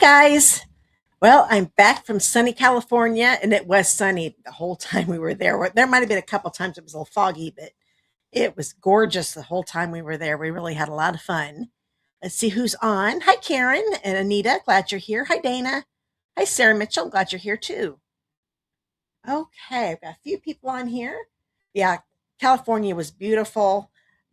Guys. Well, I'm back from sunny California, and it was sunny the whole time we were there. There might have been a couple times it was a little foggy, but it was gorgeous the whole time we were there. We really had a lot of fun. Let's see who's on. Hi, Karen and Anita. Glad you're here. Hi, Dana. Hi, Sarah Mitchell. Glad you're here too. Okay, I've got a few people on here. Yeah, California was beautiful.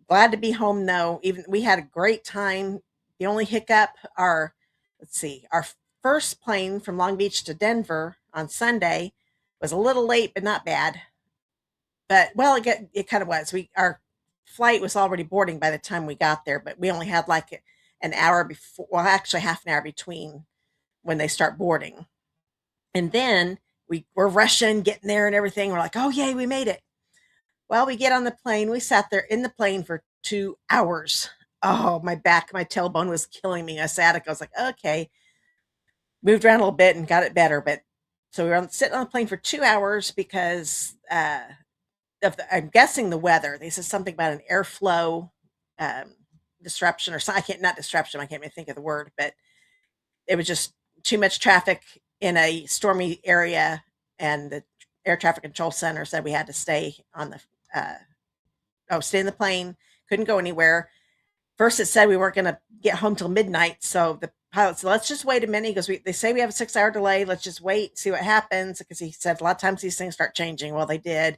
Glad to be home though. Even we had a great time. The only hiccup, our let's see, our first plane from Long Beach to Denver on Sunday was a little late, but not bad. But well, it kind of was. We our flight was already boarding by the time we got there, but we only had like an hour before. Well, actually, half an hour between when they start boarding, and then we were rushing, getting there, and everything. We're like, oh yay, we made it. Well, we get on the plane. We sat there in the plane for 2 hours. Oh, my back, my tailbone was killing me. I sat. I was like, okay, moved around a little bit and got it better. But so we were sitting on the plane for 2 hours because I'm guessing the weather. They said something about an airflow um, disruption or something. I can't, not disruption. I can't even think of the word, but it was just too much traffic in a stormy area, and the air traffic control center said we had to stay on the stay in the plane. Couldn't go anywhere. First, it said we weren't going to get home till midnight, so the pilot said, "Let's just wait a minute." He goes, "They say we have a 6 hour delay. Let's just wait, see what happens." Because he said a lot of times these things start changing. Well, they did.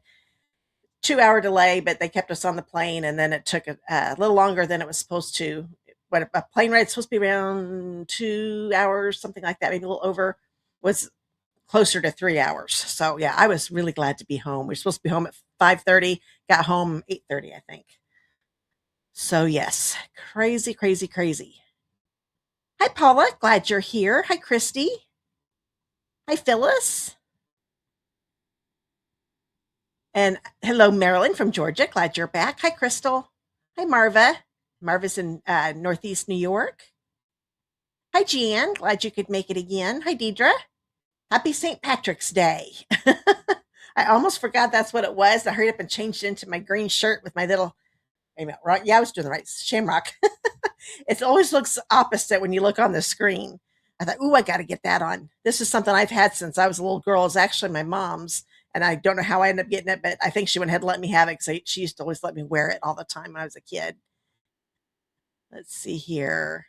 2 hour delay, but they kept us on the plane, and then it took a little longer than it was supposed to. What a plane ride's supposed to be around 2 hours, something like that, maybe a little over, was closer to 3 hours. So yeah, I was really glad to be home. We were supposed to be home at 5:30, got home 8:30, I think. So yes, crazy, crazy, crazy. Hi, Paula. Glad you're here. Hi, Christy. Hi, Phyllis. And hello, Marilyn from Georgia. Glad you're back. Hi, Crystal. Hi, Marva. Marva's in Northeast New York. Hi, Jeanne. Glad you could make it again. Hi, Deidre. Happy St. Patrick's Day. I almost forgot that's what it was. I hurried up and changed it into my green shirt with my little, wait a minute, right? Yeah, I was doing the right shamrock. It always looks opposite when you look on the screen. I thought, ooh, I got to get that on. This is something I've had since I was a little girl. It's actually my mom's, and I don't know how I ended up getting it, but I think she went ahead and let me have it because she used to always let me wear it all the time when I was a kid. Let's see here.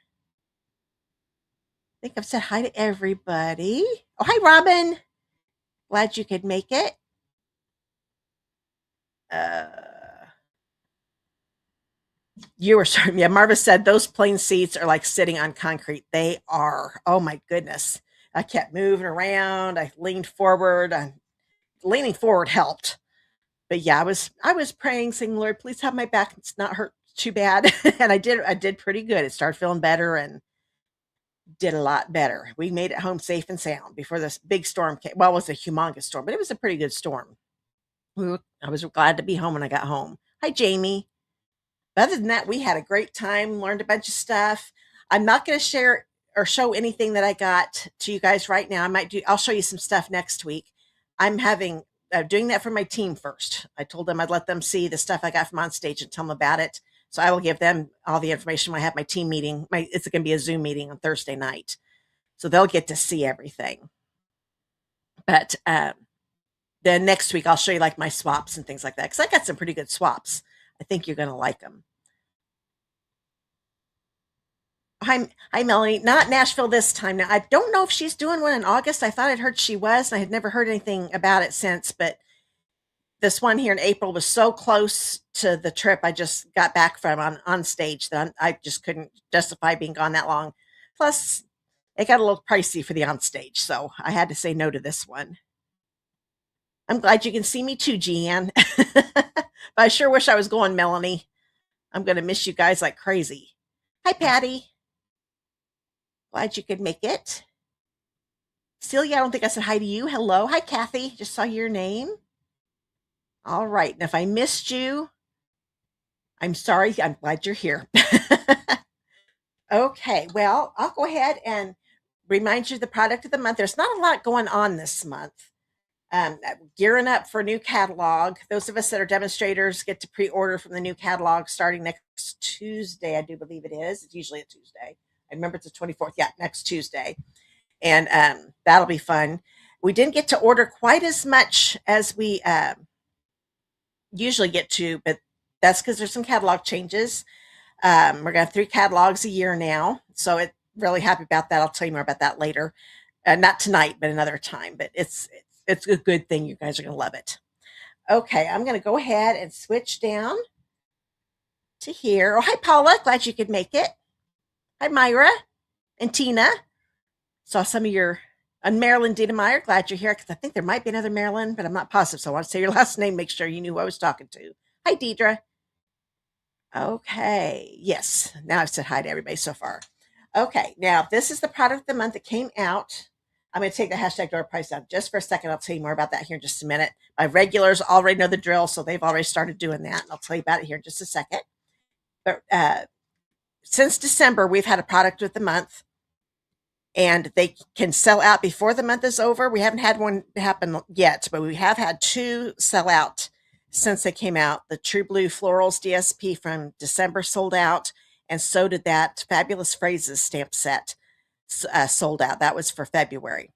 I think I've said hi to everybody. Oh, hi, Robin. Glad you could make it. Uh, you were sorry. Yeah, Marva said those plain seats are like sitting on concrete. They are. Oh my goodness. I kept moving around. I leaned forward. Leaning forward helped. But yeah, I was praying, saying, Lord, please have my back. It's not hurt too bad. And I did pretty good. It started feeling better and did a lot better. We made it home safe and sound before this big storm came. Well, it was a humongous storm, but it was a pretty good storm. I was glad to be home when I got home. Hi, Jamie. But other than that, we had a great time, learned a bunch of stuff. I'm not going to share or show anything that I got to you guys right now. I'll show you some stuff next week. I'm having, doing that for my team first. I told them I'd let them see the stuff I got from on stage and tell them about it. So I will give them all the information when I have my team meeting. It's going to be a Zoom meeting on Thursday night. So they'll get to see everything. But then next week, I'll show you like my swaps and things like that. Because I got some pretty good swaps. I think you're going to like them. Hi, Melanie. Not Nashville this time. Now, I don't know if she's doing one in August. I thought I'd heard she was, and I had never heard anything about it since. But this one here in April was so close to the trip I just got back from on stage that I just couldn't justify being gone that long. Plus, it got a little pricey for the on stage, so I had to say no to this one. I'm glad you can see me too, Jeanne. But I sure wish I was going, Melanie. I'm going to miss you guys like crazy. Hi, Patty. Glad you could make it. Celia, I don't think I said hi to you. Hello. Hi, Kathy. Just saw your name. All right. And if I missed you, I'm sorry. I'm glad you're here. Okay. Well, I'll go ahead and remind you the product of the month. There's not a lot going on this month. Gearing up for a new catalog. Those of us that are demonstrators get to pre-order from the new catalog starting next Tuesday, I do believe it is. It's usually a Tuesday. I remember it's the 24th. Yeah, next Tuesday. and that'll be fun. We didn't get to order quite as much as we usually get to, but that's because there's some catalog changes. We're gonna have 3 catalogs a year now, so it really happy about that. I'll tell you more about that later. Not tonight, but another time. But it's a good thing. You guys are gonna love it. Okay, I'm gonna go ahead and switch down to here. Oh, hi Paula, glad you could make it. Hi Myra and Tina. Saw some of your and Marilyn Diedemeyer. Glad you're here because I think there might be another Marilyn, but I'm not positive. So I want to say your last name. Make sure you knew who I was talking to. Hi Deidre. Okay. Yes. Now I've said hi to everybody so far. Okay. Now this is the product of the month that came out. I'm going to take the hashtag door price down just for a second. I'll tell you more about that here in just a minute. My regulars already know the drill, so they've already started doing that. And I'll tell you about it here in just a second. But since December, we've had a product of the month, and they can sell out before the month is over. We haven't had one happen yet, but we have had 2 sell out since they came out. The True Blue Florals DSP from December sold out, and so did that Fabulous Phrases stamp set sold out. That was for February.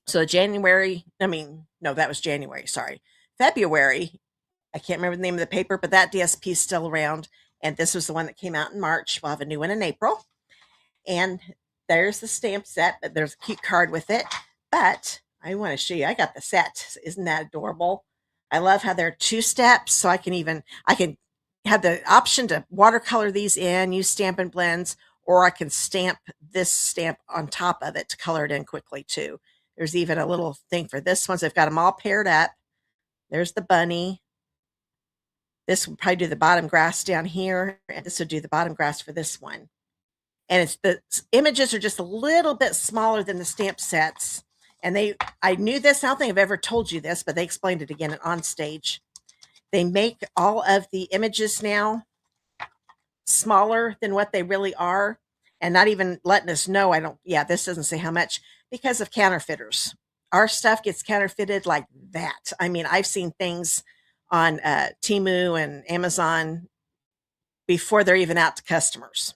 So January, I mean, no, that was January, sorry. February, I can't remember the name of the paper, but that DSP is still around, and this was the one that came out in March. We'll have a new one in April. And there's the stamp set, but there's a cute card with it. But I want to show you, I got the set. Isn't that adorable? I love how there are 2 steps, so I can have the option to watercolor these in, use Stampin Blends, or I can stamp this stamp on top of it to color it in quickly too. There's even a little thing for this one. So I've got them all paired up. There's the bunny. This would probably do the bottom grass down here, and this would do the bottom grass for this one. And it's the images are just a little bit smaller than the stamp sets. And I knew this. I don't think I've ever told you this, but they explained it again on stage. They make all of the images now smaller than what they really are, and not even letting us know. This doesn't say how much, because of counterfeiters. Our stuff gets counterfeited like that. I mean, I've seen things on Temu and Amazon before they're even out to customers.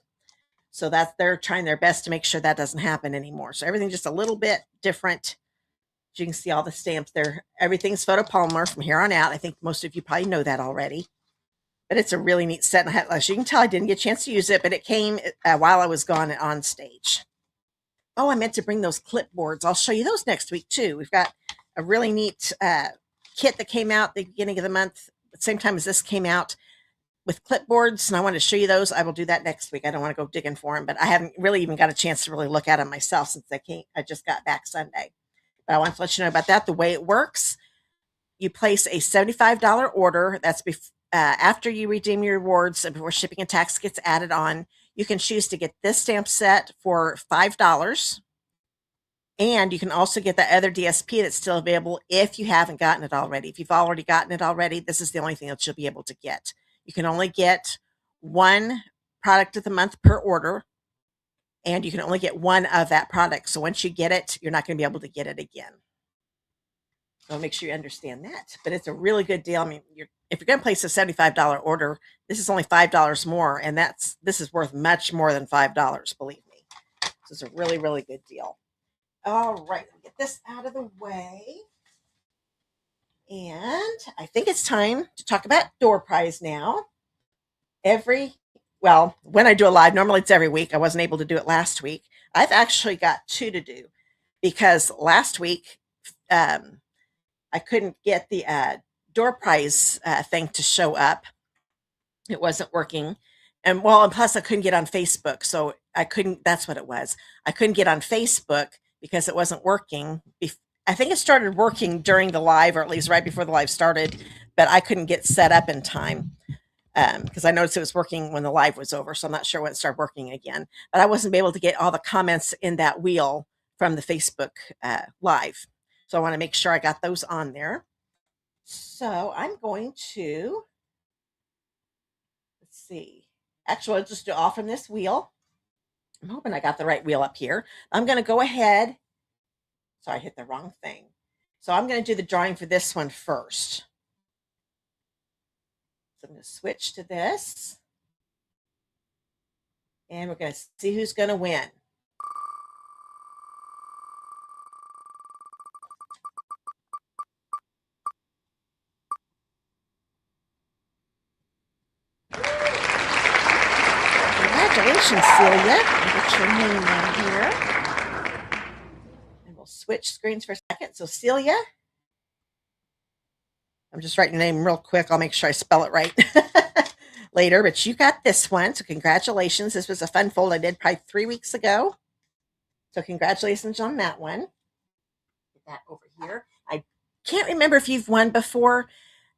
So they're trying their best to make sure that doesn't happen anymore. So everything's just a little bit different. As you can see all the stamps there. Everything's photopolymer from here on out. I think most of you probably know that already. But it's a really neat set. And as you can tell, I didn't get a chance to use it, but it came while I was gone on stage. Oh, I meant to bring those clipboards. I'll show you those next week too. We've got a really neat kit that came out at the beginning of the month, at the same time as this came out, with clipboards, and I want to show you those. I will do that next week. I don't want to go digging for them, but I haven't really even got a chance to really look at them myself since I just got back Sunday. But I want to let you know about that. The way it works, you place a $75 order. That's after you redeem your rewards and before shipping and tax gets added on. You can choose to get this stamp set for $5. And you can also get the other DSP that's still available if you haven't gotten it already. If you've already gotten it already, this is the only thing that you'll be able to get. You can only get 1 product of the month per order, and you can only get 1 of that product. So once you get it, you're not going to be able to get it again. So make sure you understand that. But it's a really good deal. I mean, if you're going to place a $75 order, this is only $5 more, and this is worth much more than $5, believe me. So it's a really, really good deal. All right, get this out of the way. And I think it's time to talk about door prize now. When I do a live, normally it's every week. I wasn't able to do it last week. I've actually got 2 to do, because last week I couldn't get the door prize thing to show up. It wasn't working. And plus I couldn't get on Facebook. So that's what it was. I couldn't get on Facebook because it wasn't working. I think it started working during the live, or at least right before the live started, but I couldn't get set up in time because I noticed it was working when the live was over. So I'm not sure when it started working again, but I wasn't able to get all the comments in that wheel from the Facebook live. So I want to make sure I got those on there. So I'm going to, let's see. Actually, I'll just do all from this wheel. I'm hoping I got the right wheel up here. I'm going to go ahead. Sorry, I hit the wrong thing. So I'm going to do the drawing for this one first. So I'm going to switch to this. And we're going to see who's going to win. Congratulations, Celia. I'll get your name in here. And we'll switch screens for a second. So Celia, I'm just writing your name real quick. I'll make sure I spell it right later, but you got this one. So congratulations. This was a fun fold I did probably 3 weeks ago. So congratulations on that one. Get that over here. I can't remember if you've won before,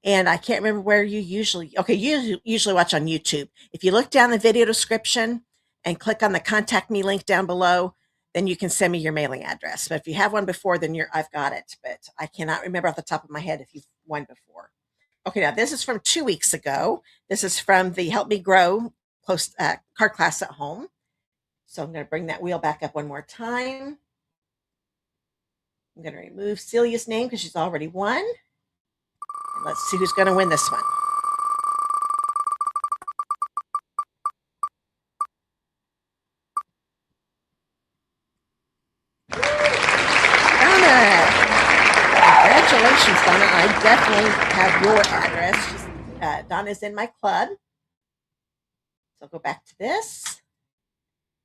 and I can't remember where you usually watch on YouTube. If you look down the video description and click on the contact me link down below, then you can send me your mailing address. But if you have one before, then I've got it. But I cannot remember off the top of my head if you've won before. Okay, now this is from 2 weeks ago. This is from the Help Me Grow card class at home. So I'm going to bring that wheel back up one more time. I'm going to remove Celia's name because she's already won. And let's see who's going to win this one. Donna! Congratulations, Donna. I definitely have your address. Donna's in my club. So I'll go back to this.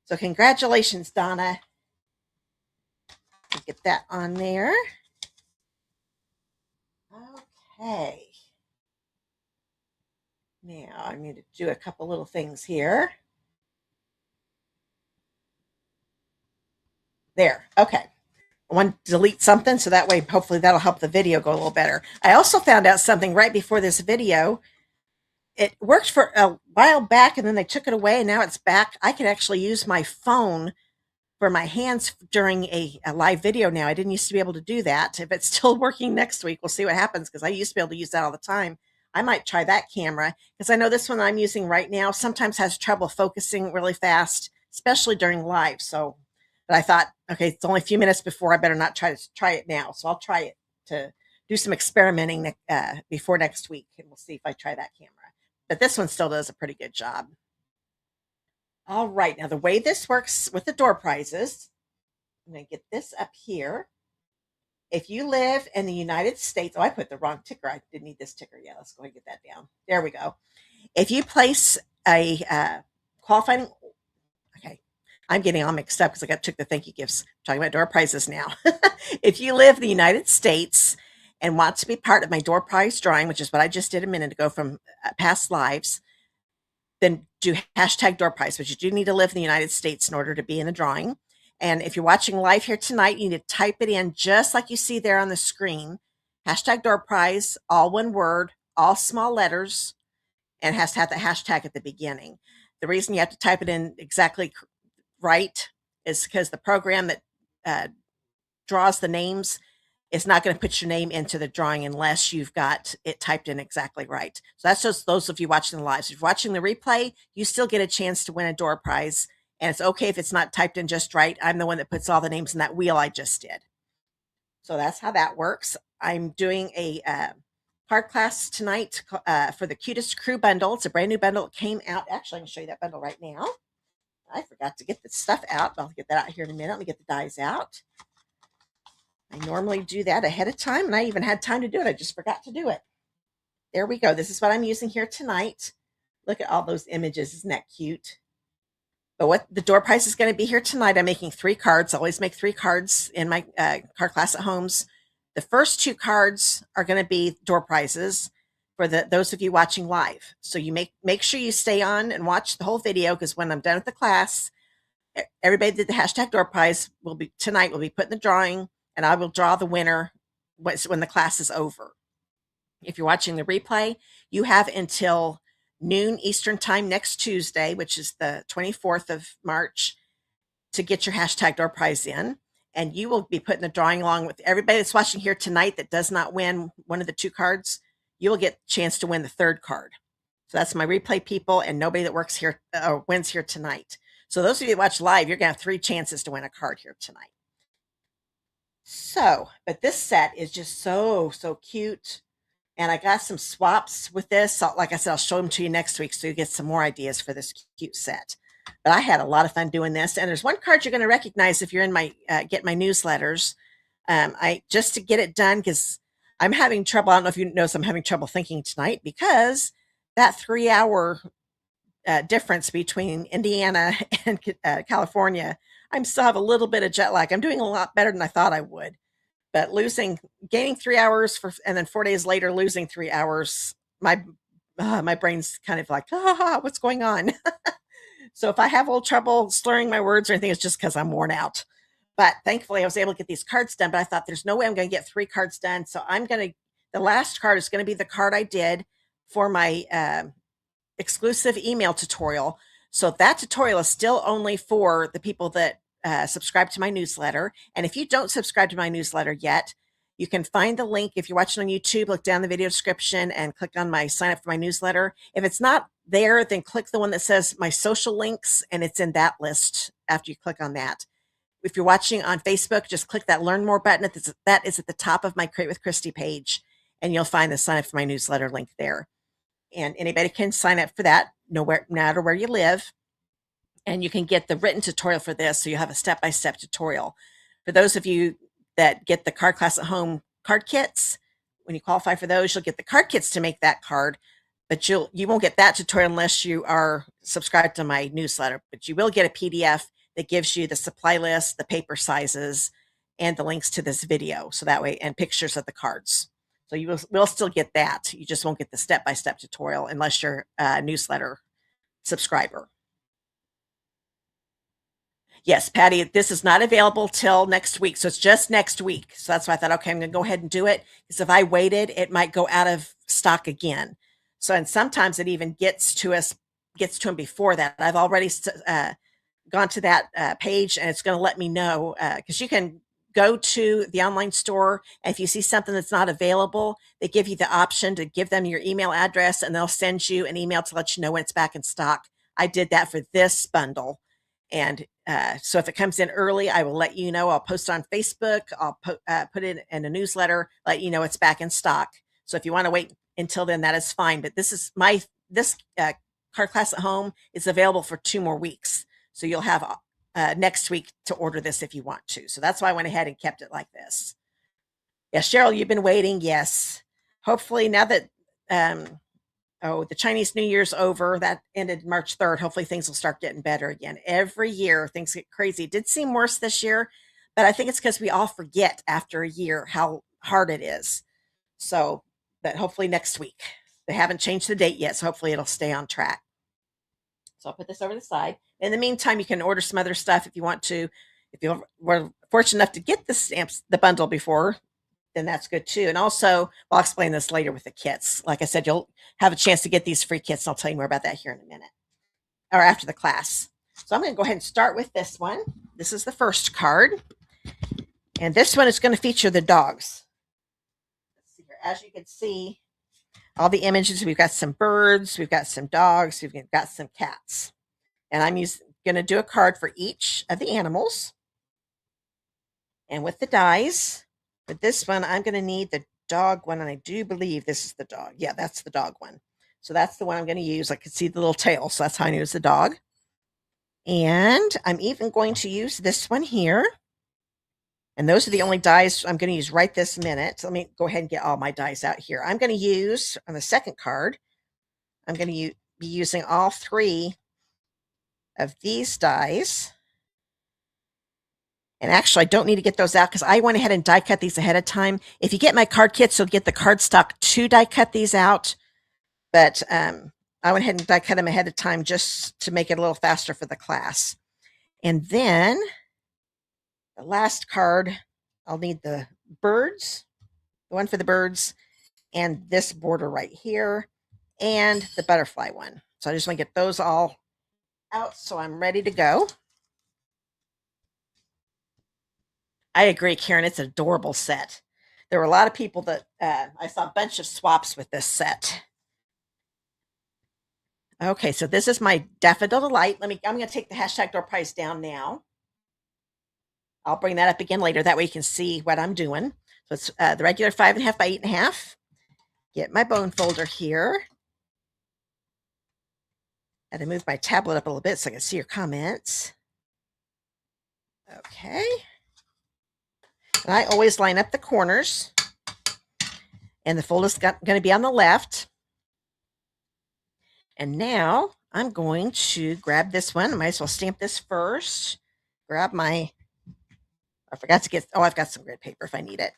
So congratulations, Donna. Get that on there. Okay. Now I need to do a couple little things here. There. Okay. I want to delete something so that way hopefully that'll help the video go a little better. I also found out something right before this video. It worked for a while back and then they took it away and now it's back. I can actually use my phone for my hands during a live video now. I didn't used to be able to do that. If it's still working next week, we'll see what happens because I used to be able to use that all the time. I might try that camera because I know this one I'm using right now sometimes has trouble focusing really fast, especially during live. So, but I thought, okay, it's only a few minutes before. I better not try it now. So I'll try it to do some experimenting before next week, and we'll see if I try that camera. But this one still does a pretty good job. All right, now the way this works with the door prizes, I'm going to get this up here. If you live in the United States, oh, I put the wrong ticker. I didn't need this ticker. Yeah, let's go ahead and get that down. There we go. If you place a qualifying, okay, I'm getting all mixed up because I took the thank you gifts. I'm talking about door prizes now. If you live in the United States and want to be part of my door prize drawing, which is what I just did a minute ago from past lives, then do hashtag door prize, but you do need to live in the United States in order to be in the drawing. And if you're watching live here tonight, you need to type it in just like you see there on the screen. Hashtag door prize, all one word, all small letters, and it has to have the hashtag at the beginning. The reason you have to type it in exactly right is because the program that draws the names is not going to put your name into the drawing unless you've got it typed in exactly right. So that's just those of you watching the live. So if you're watching the replay, you still get a chance to win a door prize. And it's okay if it's not typed in just right. I'm the one that puts all the names in that wheel I just did. So that's how that works. I'm doing a card class tonight for the Cutest Crew Bundle. It's a brand new bundle. It came out. Actually, I can show you that bundle right now. I forgot to get the stuff out, but I'll get that out here in a minute. Let me get the dies out. I normally do that ahead of time, and I even had time to do it. I just forgot to do it. There we go. This is what I'm using here tonight. Look at all those images. Isn't that cute? But what the door prize is going to be here tonight, I'm making 3 cards. I always make 3 cards in my card class at homes. The first 2 cards are going to be door prizes for those of you watching live. So you make sure you stay on and watch the whole video because when I'm done with the class, everybody that did the hashtag door prize will be put in the drawing, and I will draw the winner when the class is over. If you're watching the replay, you have until noon Eastern time next Tuesday, which is the 24th of March, to get your hashtag door prize in. And you will be put in the drawing along with everybody that's watching here tonight that does not win one of the 2 cards. You will get a chance to win the 3rd card. So that's my replay people and nobody that works here wins here tonight. So those of you that watch live, you're going to have 3 chances to win a card here tonight. So, but this set is just so cute. And I got some swaps with this. So, like I said, I'll show them to you next week so you get some more ideas for this cute set. But I had a lot of fun doing this. And there's one card you're going to recognize if you're in my get my newsletters. Just to get it done because I'm having trouble. I don't know if you notice I'm having trouble thinking tonight because that 3-hour difference between Indiana and California. I still have a little bit of jet lag. I'm doing a lot better than I thought I would, but gaining 3 hours and then 4 days later losing 3 hours, my brain's kind of like, what's going on? So if I have a little trouble slurring my words or anything, it's just because I'm worn out. But thankfully, I was able to get these cards done. But I thought there's no way I'm going to get 3 cards done. So the last card is going to be the card I did for my exclusive email tutorial. So that tutorial is still only for the people that subscribe to my newsletter. And if you don't subscribe to my newsletter yet, you can find the link. If you're watching on YouTube, look down the video description and click on my sign up for my newsletter. If it's not there, then click the one that says my social links, and it's in that list after you click on that. If you're watching on Facebook, just click that learn more button. That is at the top of my Create with Christy page, and you'll find the sign up for my newsletter link there. And anybody can sign up for that, no matter where you live. And you can get the written tutorial for this, so you have a step-by-step tutorial. For those of you that get the Card Class at Home card kits, when you qualify for those, you'll get the card kits to make that card, but you won't get that tutorial unless you are subscribed to my newsletter. But you will get a PDF that gives you the supply list, the paper sizes, and the links to this video. So that way, and pictures of the cards. So you will still get that. You just won't get the step-by-step tutorial unless you're a newsletter subscriber. Yes, Patty, this is not available till next week. So it's just next week. So that's why I thought, okay, I'm going to go ahead and do it. Because if I waited, it might go out of stock again. So, and sometimes it even gets to them before that. I've already gone to that page, and it's going to let me know, because you can go to the online store, and if you see something that's not available, they give you the option to give them your email address, and they'll send you an email to let you know when it's back in stock. I did that for this bundle. And so if it comes in early, I will let you know. I'll post it on Facebook. I'll put it in a newsletter, let you know it's back in stock. So if you want to wait until then, that is fine. But this Card Class at Home is available for 2 more weeks. So you'll have next week to order this if you want to. So that's why I went ahead and kept it like this. Yes, Cheryl, you've been waiting. Yes. Hopefully now that the Chinese New Year's over, that ended March 3rd. Hopefully things will start getting better again. Every year things get crazy. It did seem worse this year, but I think it's because we all forget after a year how hard it is. So, but hopefully next week. They haven't changed the date yet, so hopefully it'll stay on track. So I'll put this over the side. In the meantime, you can order some other stuff if you want to. If you were fortunate enough to get the bundle before, then that's good too. And also, I'll explain this later with the kits. Like I said, you'll have a chance to get these free kits. I'll tell you more about that here in a minute, or after the class. So I'm going to go ahead and start with this one. This is the first card. And this one is going to feature the dogs. Let's see here. As you can see, all the images, we've got some birds, we've got some dogs, we've got some cats. And I'm going to do a card for each of the animals. And with the dies, for this one, I'm going to need the dog one, and I do believe this is the dog. Yeah, that's the dog one. So that's the one I'm going to use. I can see the little tail, so that's how I knew it was the dog. And I'm even going to use this one here. And those are the only dies I'm going to use right this minute. So let me go ahead and get all my dies out here. I'm going to use, on the second card, I'm going to be using all 3 of these dies. And actually, I don't need to get those out because I went ahead and die cut these ahead of time. If you get my card kits, you'll get the cardstock to die cut these out. But I went ahead and die cut them ahead of time just to make it a little faster for the class. And then the last card, I'll need the birds, the one for the birds, and this border right here, and the butterfly one. So I just want to get those all out so I'm ready to go. I agree, Karen. It's an adorable set. There were a lot of people that I saw a bunch of swaps with this set. Okay, so this is my Daffodil Delight. I'm going to take the hashtag door prize down now. I'll bring that up again later. That way you can see what I'm doing. So it's the regular 5.5 by 8.5. Get my bone folder here. And I move my tablet up a little bit so I can see your comments. Okay. And I always line up the corners. And the folder's going to be on the left. And now I'm going to grab this one. I might as well stamp this first. Grab my, I forgot to get, oh, I've got some grid paper if I need it.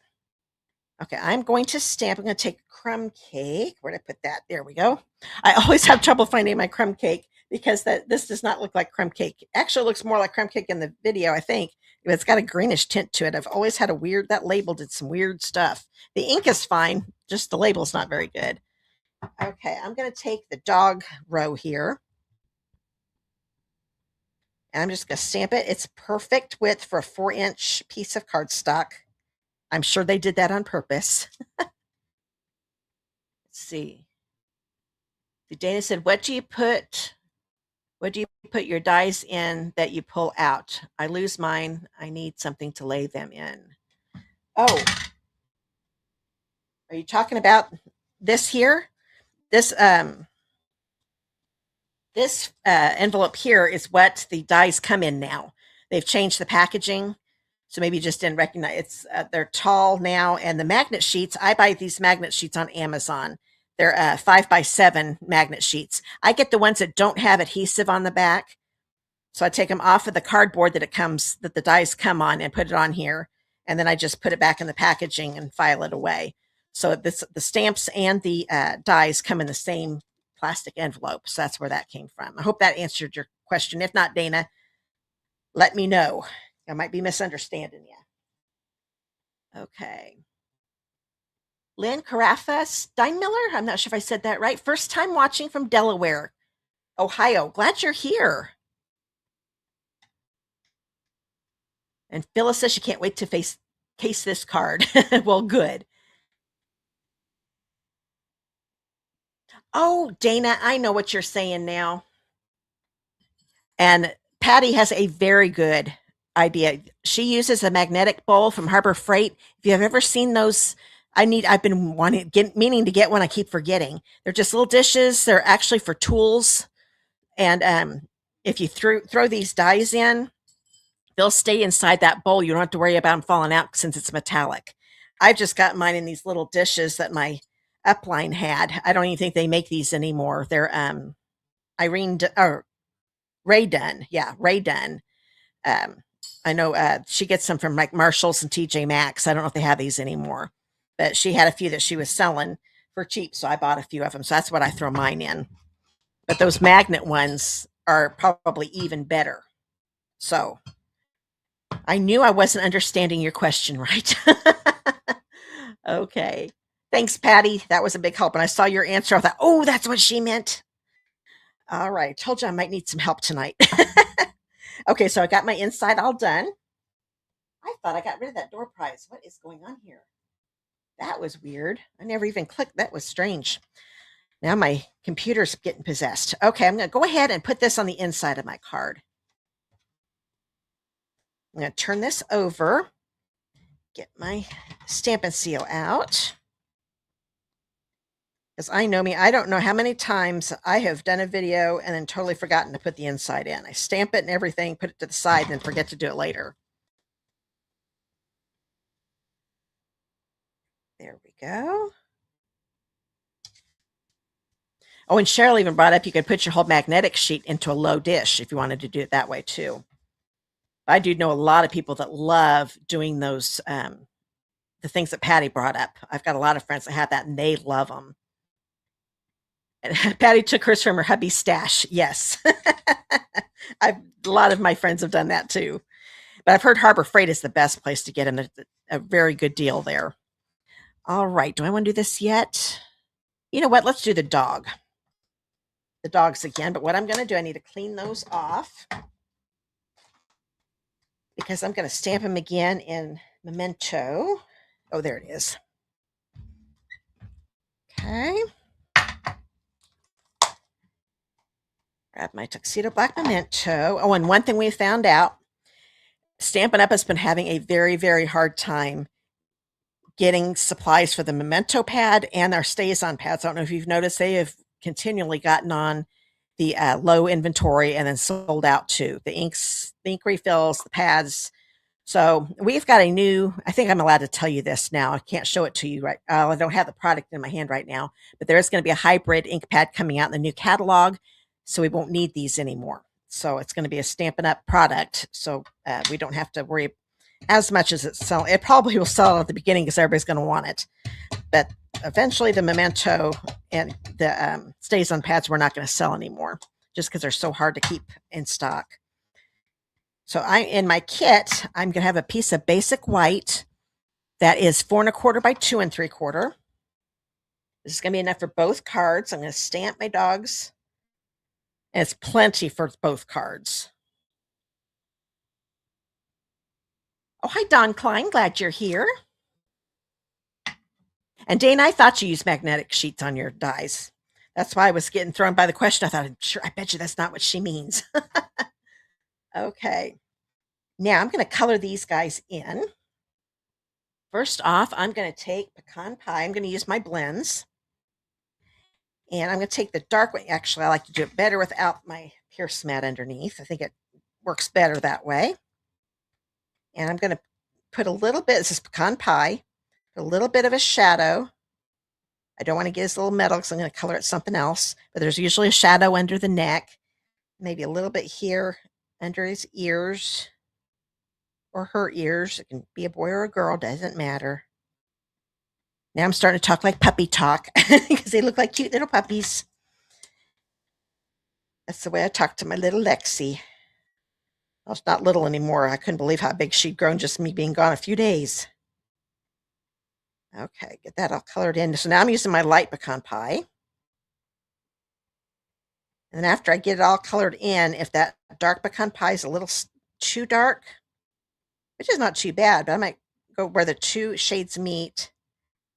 Okay, I'm going to stamp. I'm going to take crumb cake. Where did I put that? There we go. I always have trouble finding my crumb cake because this does not look like crumb cake. Actually, it looks more like crumb cake in the video, I think. But it's got a greenish tint to it. I've always had a weird, that label did some weird stuff. The ink is fine, just the label's not very good. Okay, I'm going to take the dog row here. And I'm just going to stamp it. It's perfect width for a 4-inch piece of cardstock. I'm sure they did that on purpose. Let's see. Dana said, what do you put your dies in that you pull out? I lose mine. I need something to lay them in. Oh, are you talking about this here? This envelope here is what the dies come in now. They've changed the packaging. So maybe you just didn't recognize it's they're tall now, and the magnet sheets. I buy these magnet sheets on Amazon. They're 5x7 magnet sheets. I get the ones that don't have adhesive on the back, so I take them off of the cardboard that the dies come on, and put it on here, and then I just put it back in the packaging and file it away. So the stamps and the dies come in the same plastic envelope. So that's where that came from. I hope that answered your question. If not, Dana, let me know. I might be misunderstanding you. Okay. Lynn Carafa Steinmiller. I'm not sure if I said that right. First time watching from Delaware, Ohio. Glad you're here. And Phyllis says she can't wait to case this card. Well, good. Oh, Dana, I know what you're saying now. And Patty has a very good idea. She uses a magnetic bowl from Harbor Freight. If you have ever seen those, I've been meaning to get one. I keep forgetting. They're just little dishes. They're actually for tools. And if you throw these dies in, they'll stay inside that bowl. You don't have to worry about them falling out since it's metallic. I've just got mine in these little dishes that my upline had. I don't even think they make these anymore. They're Ray Dunn. Yeah, Ray Dunn. I know she gets them from like Marshalls and TJ Maxx. I don't know if they have these anymore, but she had a few that she was selling for cheap, so I bought a few of them. So that's what I throw mine in. But those magnet ones are probably even better. So I knew I wasn't understanding your question right. Okay. Thanks, Patty. That was a big help. And I saw your answer. I thought, oh, that's what she meant. All right. Told you I might need some help tonight. Okay, so I got my inside all done. I thought I got rid of that door prize. What is going on here? That was weird. I never even clicked. That was strange. Now my computer's getting possessed. Okay, I'm going to go ahead and put this on the inside of my card. I'm going to turn this over, get my Stampin' Seal out. Because I know me, I don't know how many times I have done a video and then totally forgotten to put the inside in. I stamp it and everything, put it to the side, and then forget to do it later. There we go. Oh, and Cheryl even brought up you could put your whole magnetic sheet into a low dish if you wanted to do it that way too. I do know a lot of people that love doing those, the things that Patty brought up. I've got a lot of friends that have that and they love them. And Patty took hers from her hubby's stash. Yes. A lot of my friends have done that too. But I've heard Harbor Freight is the best place to get them. A very good deal there. All right. Do I want to do this yet? You know what? Let's do the dog. The dogs again. But what I'm going to do, I need to clean those off. Because I'm going to stamp them again in Memento. Oh, there it is. Okay. Grab my Tuxedo Black Memento. Oh, and one thing we found out, Stampin' Up! Has been having a very, very hard time getting supplies for the Memento pad and our Stays-On pads. I don't know if you've noticed, they have continually gotten on the low inventory and then sold out too. The ink refills, the pads. So we've got a new, I think I'm allowed to tell you this now. I can't show it to you right. I don't have the product in my hand right now, but there is going to be a hybrid ink pad coming out in the new catalog. So we won't need these anymore. So it's going to be a Stampin' Up product. So we don't have to worry as much as it sell. It probably will sell at the beginning because everybody's going to want it. But eventually the Memento and the Stays on pads we're not going to sell anymore just because they're so hard to keep in stock. So in my kit, I'm going to have a piece of basic white that is 4 1/4 by 2 3/4. This is going to be enough for both cards. I'm going to stamp my dogs. And it's plenty for both cards. Oh, hi, Don Klein. Glad you're here. And Dana, I thought you used magnetic sheets on your dies. That's why I was getting thrown by the question. I thought, I bet you that's not what she means. Okay. Now I'm going to color these guys in. First off, I'm going to take Pecan Pie. I'm going to use my blends. And I'm going to take the dark one. Actually, I like to do it better without my pierce mat underneath. I think it works better that way. And I'm going to put a little bit, this is Pecan Pie, a little bit of a shadow. I don't want to get his little metal because I'm going to color it something else. But there's usually a shadow under the neck. Maybe a little bit here under his ears. Or her ears. It can be a boy or a girl, doesn't matter. Now I'm starting to talk like puppy talk because they look like cute little puppies. That's the way I talk to my little Lexi. Well, it's not little anymore. I couldn't believe how big she'd grown just me being gone a few days. Okay, get that all colored in. So now I'm using my light Pecan Pie. And then after I get it all colored in, if that dark Pecan Pie is a little too dark, which is not too bad, but I might go where the two shades meet.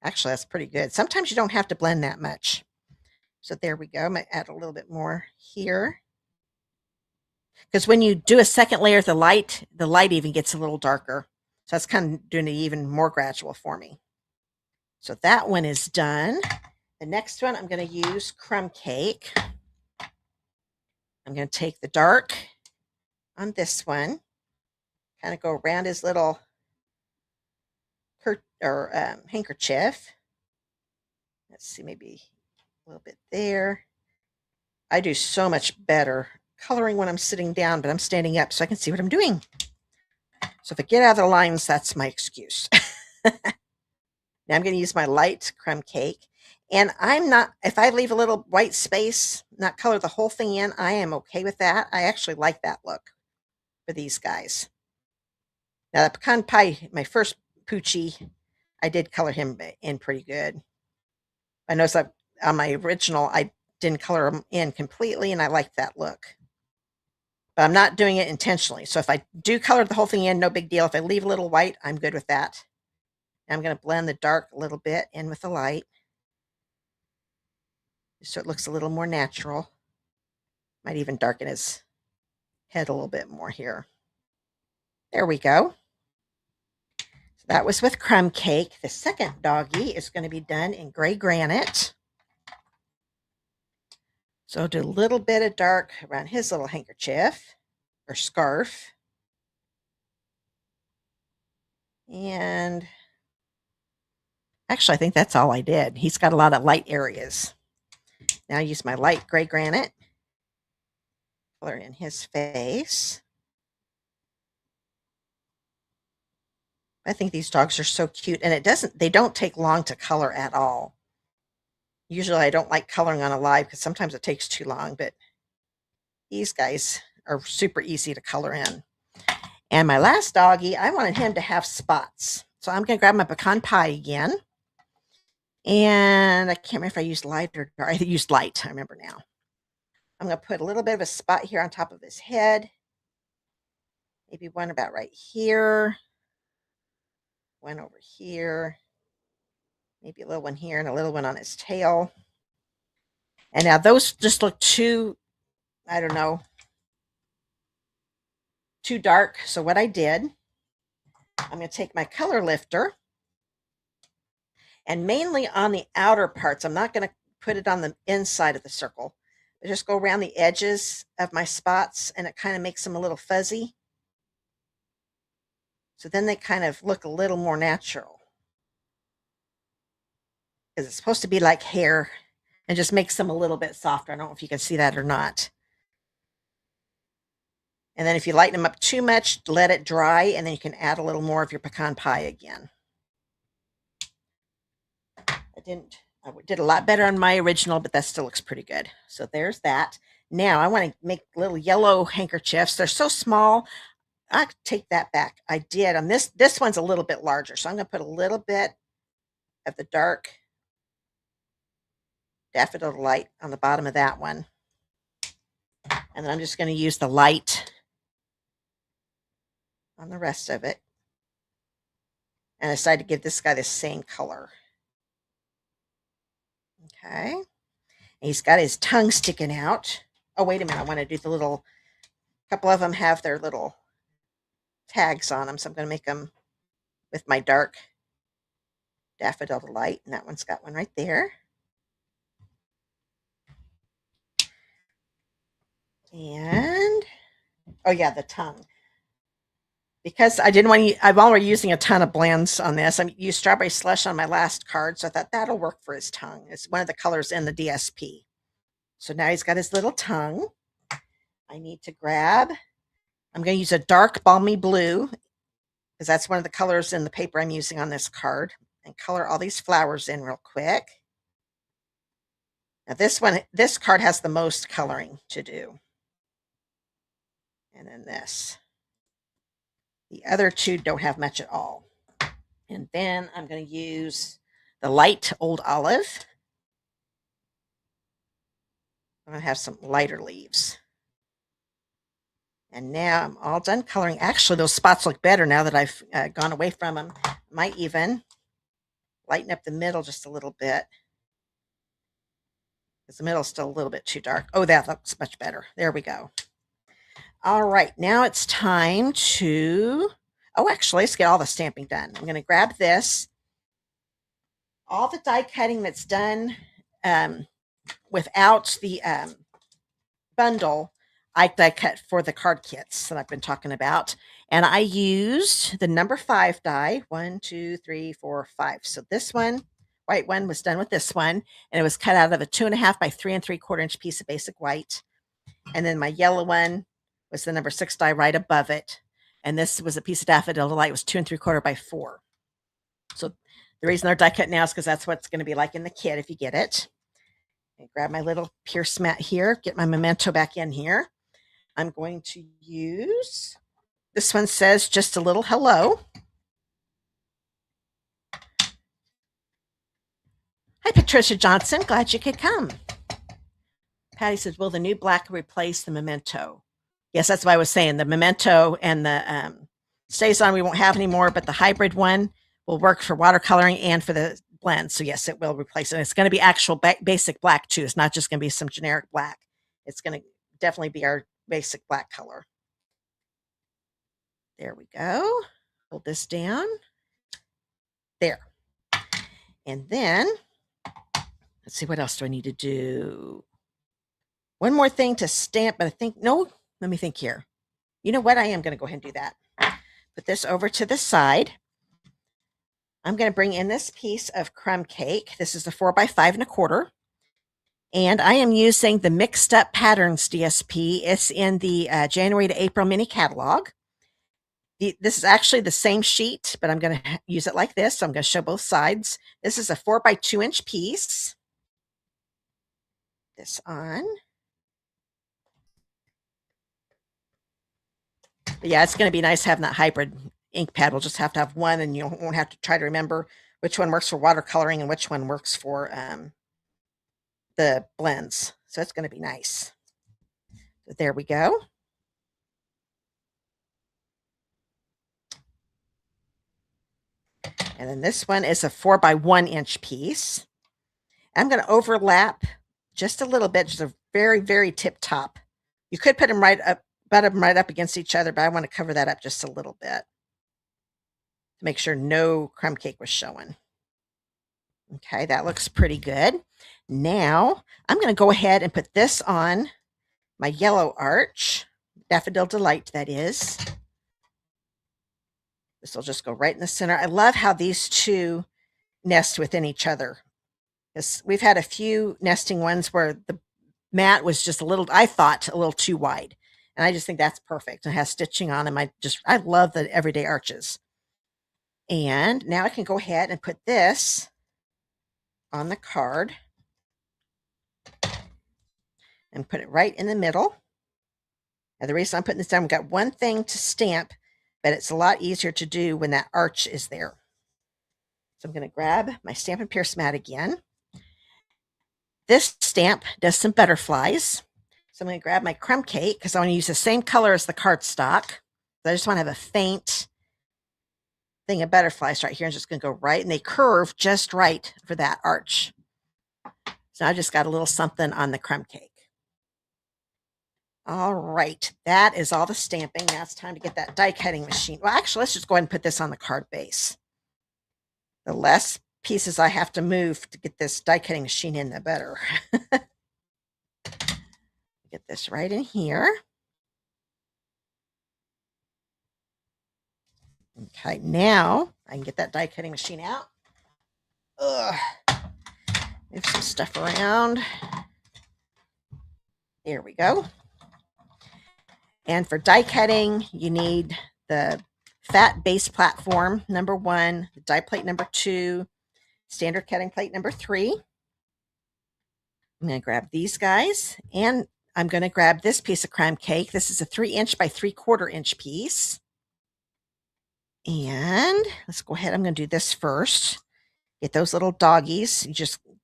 Actually, that's pretty good. Sometimes you don't have to blend that much. So there we go. I might add a little bit more here. Because when you do a second layer of the light even gets a little darker. So that's kind of doing it even more gradual for me. So that one is done. The next one, I'm going to use Crumb Cake. I'm going to take the dark on this one, kind of go around his little handkerchief. Let's see, maybe a little bit there. I do so much better coloring when I'm sitting down, but I'm standing up so I can see what I'm doing. So if I get out of the lines, that's my excuse. Now I'm going to use my light Crumb Cake. And if I leave a little white space, not color the whole thing in, I am okay with that. I actually like that look for these guys. Now the Pecan Pie, my first Poochie, I did color him in pretty good. I noticed that on my original, I didn't color him in completely, and I liked that look. But I'm not doing it intentionally. So if I do color the whole thing in, no big deal. If I leave a little white, I'm good with that. Now I'm going to blend the dark a little bit in with the light, so it looks a little more natural. Might even darken his head a little bit more here. There we go. So that was with Crumb Cake. The second doggy is going to be done in gray granite. So I'll do a little bit of dark around his little handkerchief or scarf. And actually, I think that's all I did. He's got a lot of light areas. Now I use my light gray granite. Color in his face. I think these dogs are so cute, and they don't take long to color at all. Usually I don't like coloring on a live because sometimes it takes too long, but these guys are super easy to color in. And my last doggy, I wanted him to have spots. So I'm going to grab my Pecan Pie again. And I can't remember if I used light or dark. I used light, I remember now. I'm going to put a little bit of a spot here on top of his head. Maybe one about right here. One over here. Maybe a little one here and a little one on his tail. And now those just look too, I don't know, too dark. So what I did, I'm going to take my color lifter and mainly on the outer parts. I'm not going to put it on the inside of the circle. I just go around the edges of my spots, and it kind of makes them a little fuzzy. So then they kind of look a little more natural. Because it's supposed to be like hair, and just makes them a little bit softer. I don't know if you can see that or not. And then if you lighten them up too much, let it dry, and then you can add a little more of your pecan pie again. I did a lot better on my original, but that still looks pretty good. So there's that. Now I want to make little yellow handkerchiefs. They're so small. I take that back. I did on this. This one's a little bit larger, so I'm going to put a little bit of the dark daffodil light on the bottom of that one. And then I'm just going to use the light on the rest of it. And I decided to give this guy the same color. Okay. And he's got his tongue sticking out. Oh, wait a minute. I want to do the little, couple of them have their little tags on them. So I'm going to make them with my dark daffodil light. And that one's got one right there. And, oh yeah, the tongue. Because I didn't want to, I'm already using a ton of blends on this. I used strawberry slush on my last card, so I thought that'll work for his tongue. It's one of the colors in the DSP. So now he's got his little tongue. I need to grab, I'm going to use a dark balmy blue, because that's one of the colors in the paper I'm using on this card, and color all these flowers in real quick. Now this card has the most coloring to do. And then this. The other two don't have much at all. And then I'm going to use the light old olive. I'm going to have some lighter leaves. And now I'm all done coloring. Actually, those spots look better now that I've gone away from them. I might even lighten up the middle just a little bit, because the middle is still a little bit too dark. Oh, that looks much better. There we go. All right, now it's time to, oh, actually, let's get all the stamping done. I'm going to grab this. All the die cutting that's done without the bundle, I die cut for the card kits that I've been talking about. And I used the number 5 die, 1, 2, 3, 4, 5. So this one, white one, was done with this one, and it was cut out of a 2.5 by 3 3/4 inch piece of basic white. And then my yellow one was the number 6 die right above it. And this was a piece of daffodil light. It was 2 3/4 by 4. So the reason they're die cut now is because that's what it's going to be like in the kit if you get it. And grab my little pierce mat here, get my memento back in here. I'm going to use, this one says just a little hello. Hi, Patricia Johnson. Glad you could come. Patty says, will the new black replace the memento? Yes, that's what I was saying. The memento and the stays on we won't have anymore, but the hybrid one will work for watercoloring and for the blend. So yes, it will replace it. It's going to be actual basic black too. It's not just going to be some generic black. It's going to definitely be our basic black color. There we go. Hold this down. There. And then, let's see, what else do I need to do? One more thing to stamp, but I think, no, let me think here. You know what? I am going to go ahead and do that. Put this over to the side. I'm going to bring in this piece of crumb cake. This is a 4 by 5 1/4. And I am using the Mixed Up Patterns DSP. It's in the January to April mini catalog. This is actually the same sheet, but I'm going to use it like this. So I'm going to show both sides. This is a 4 by 2 inch piece. This on. But yeah, it's going to be nice having that hybrid ink pad. We'll just have to have one, and you won't have to try to remember which one works for watercoloring and which one works for the blends. So it's going to be nice. So there we go. And then this one is a 4 by 1 inch piece. I'm going to overlap just a little bit, just a very, very tip top. You could put them right up, butt them right up against each other, but I want to cover that up just a little bit to make sure no crumb cake was showing. Okay, that looks pretty good. Now I'm going to go ahead and put this on my yellow arch, Daffodil Delight, that is. This will just go right in the center. I love how these two nest within each other. We've had a few nesting ones where the mat was just a little, I thought, a little too wide. And I just think that's perfect. It has stitching on them. I love the everyday arches. And now I can go ahead and put this on the card and put it right in the middle. Now the reason I'm putting this down, we've got one thing to stamp, but it's a lot easier to do when that arch is there. So I'm going to grab my Stampin' Pierce mat again. This stamp does some butterflies. So I'm going to grab my crumb cake because I want to use the same color as the cardstock. So I just want to have a faint thing of butterflies right here. I'm just going to go right, and they curve just right for that arch. So I just got a little something on the crumb cake. All right, that is all the stamping. Now it's time to get that die cutting machine. Well, actually, let's just go ahead and put this on the card base. The less pieces I have to move to get this die cutting machine in, the better. Get this right in here. Okay, now I can get that die cutting machine out. Ugh. Move some stuff around. There we go. And for die cutting, you need the fat base platform, number 1, the die plate number 2, standard cutting plate number 3. I'm going to grab these guys, and I'm going to grab this piece of crumb cake. This is a 3" by 3/4 inch piece. And let's go ahead. I'm going to do this first. Get those little doggies.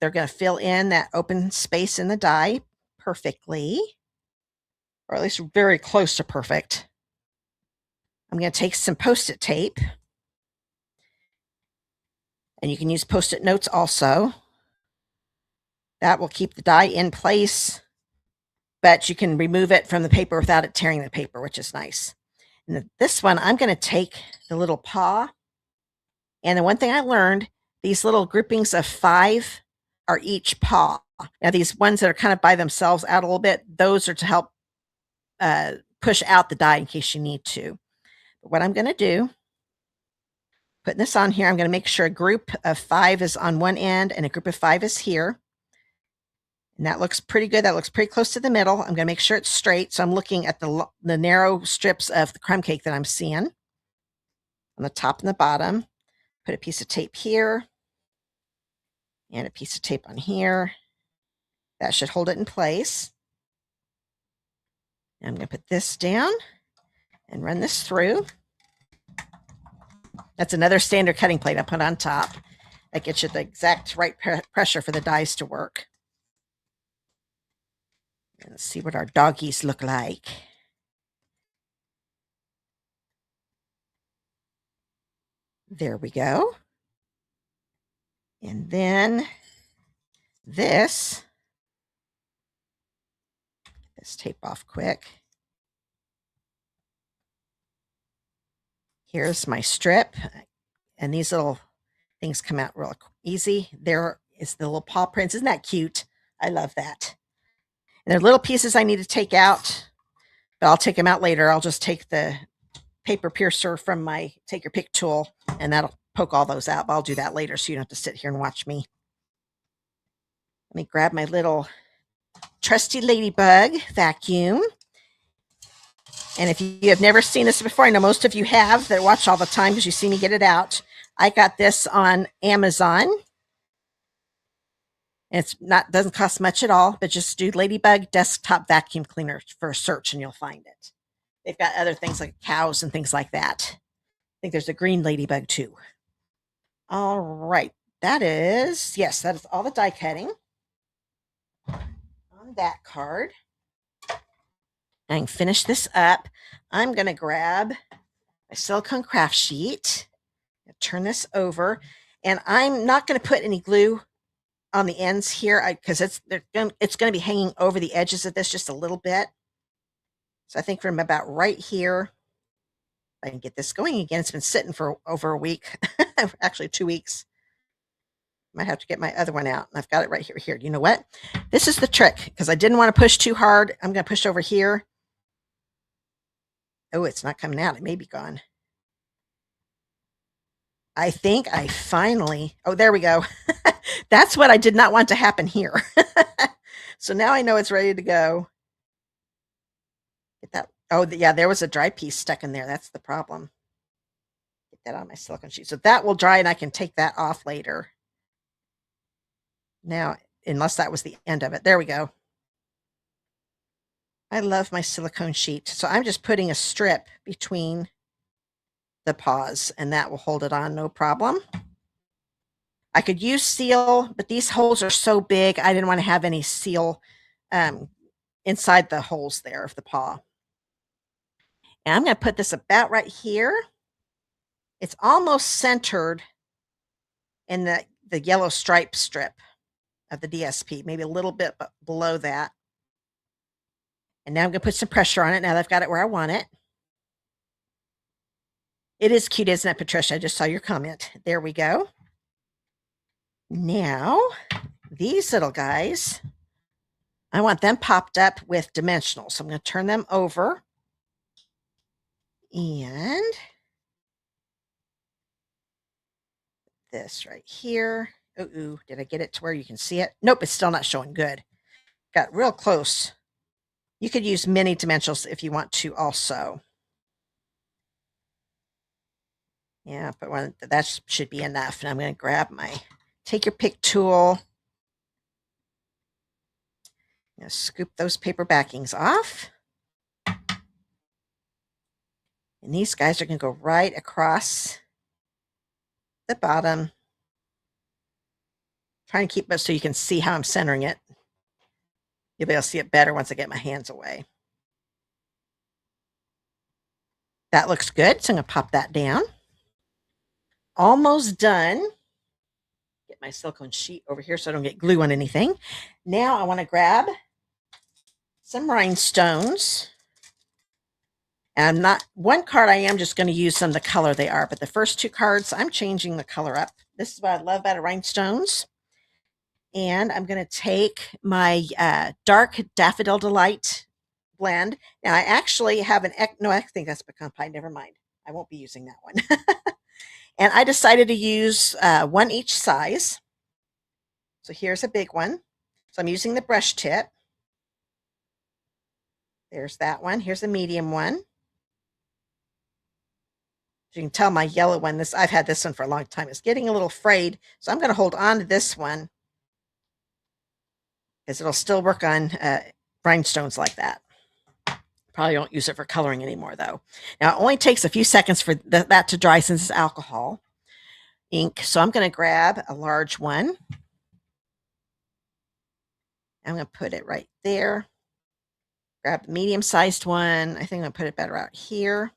They're going to fill in that open space in the die perfectly, or at least very close to perfect. I'm going to take some Post-it tape, and you can use Post-it notes also. That will keep the die in place, but you can remove it from the paper without it tearing the paper, which is nice. And this one, I'm going to take the little paw, and the one thing I learned, these little groupings of 5 are each paw. Now, these ones that are kind of by themselves out a little bit, those are to help push out the die in case you need to. But what I'm going to do, putting this on here, I'm going to make sure a group of 5 is on one end and a group of 5 is here. And that looks pretty good. That looks pretty close to the middle. I'm going to make sure it's straight. So I'm looking at the narrow strips of the crumb cake that I'm seeing on the top and the bottom. Put a piece of tape here and a piece of tape on here. That should hold it in place. And I'm going to put this down and run this through. That's another standard cutting plate I put on top. That gets you the exact right pressure for the dies to work. And let's see what our doggies look like. There we go. And then this tape off quick. Here's my strip, and these little things come out real easy. There is the little paw prints. Isn't that cute? I love that. And there are little pieces I need to take out, but I'll take them out later. I'll just take the paper piercer from my take your pick tool, and that'll poke all those out, but I'll do that later so you don't have to sit here and watch me. Let me grab my little trusty ladybug vacuum. And if you have never seen this before, I know most of you have that watch all the time because you see me get it out. I got this on Amazon. It's doesn't cost much at all, but just do Ladybug Desktop Vacuum Cleaner for a search and you'll find it. They've got other things like cows and things like that. I think there's a green ladybug too. All right. That is all the die cutting on that card. I can finish this up. I'm going to grab a silicone craft sheet, turn this over, and I'm not going to put any glue on the ends here because it's going to be hanging over the edges of this just a little bit. So I think from about right here, I can get this going again. It's been sitting for over a week, actually 2 weeks. Might have to get my other one out. And I've got it right here. You know what? This is the trick because I didn't want to push too hard. I'm going to push over here. Oh, it's not coming out. It may be gone. I think I finally, oh, there we go. That's what I did not want to happen here. So now I know it's ready to go. Get that. Oh, yeah, there was a dry piece stuck in there. That's the problem. Get that on my silicone sheet. So that will dry and I can take that off later. Now, unless that was the end of it. There we go. I love my silicone sheet. So I'm just putting a strip between the paws and that will hold it on no problem. I could use seal, but these holes are so big. I didn't want to have any seal inside the holes there of the paw. And I'm going to put this about right here. It's almost centered in the yellow stripe strip of the DSP, maybe a little bit below that. And now I'm going to put some pressure on it now that I've got it where I want it. It is cute, isn't it, Patricia? I just saw your comment. There we go. Now, these little guys, I want them popped up with dimensionals. So I'm going to turn them over. And this right here. Ooh, did I get it to where you can see it? Nope, it's still not showing good. Got real close. You could use mini dimensionals if you want to also. Yeah, but that should be enough. And I'm going to grab my take your pick tool. I'm going to scoop those paper backings off. And these guys are going to go right across the bottom. Trying to keep it so you can see how I'm centering it. You'll be able to see it better once I get my hands away. That looks good, so I'm going to pop that down. Almost done. Get my silicone sheet over here so I don't get glue on anything. Now I want to grab some rhinestones. And I'm not, one card I am just going to use some of the color they are, but the first two cards, I'm changing the color up. This is what I love about rhinestones. And I'm going to take my dark Daffodil Delight blend. Now I actually have no, I think that's pecan pie. Never mind. I won't be using that one. And I decided to use one each size. So here's a big one. So I'm using the brush tip. There's that one. Here's a medium one. You can tell my yellow one, I've had this one for a long time. It's getting a little frayed. So I'm going to hold on to this one because it'll still work on rhinestones like that. Probably won't use it for coloring anymore though. Now it only takes a few seconds for that to dry since it's alcohol ink. So I'm going to grab a large one. I'm going to put it right there. Grab a medium-sized one. I think I'm going to put it better out here.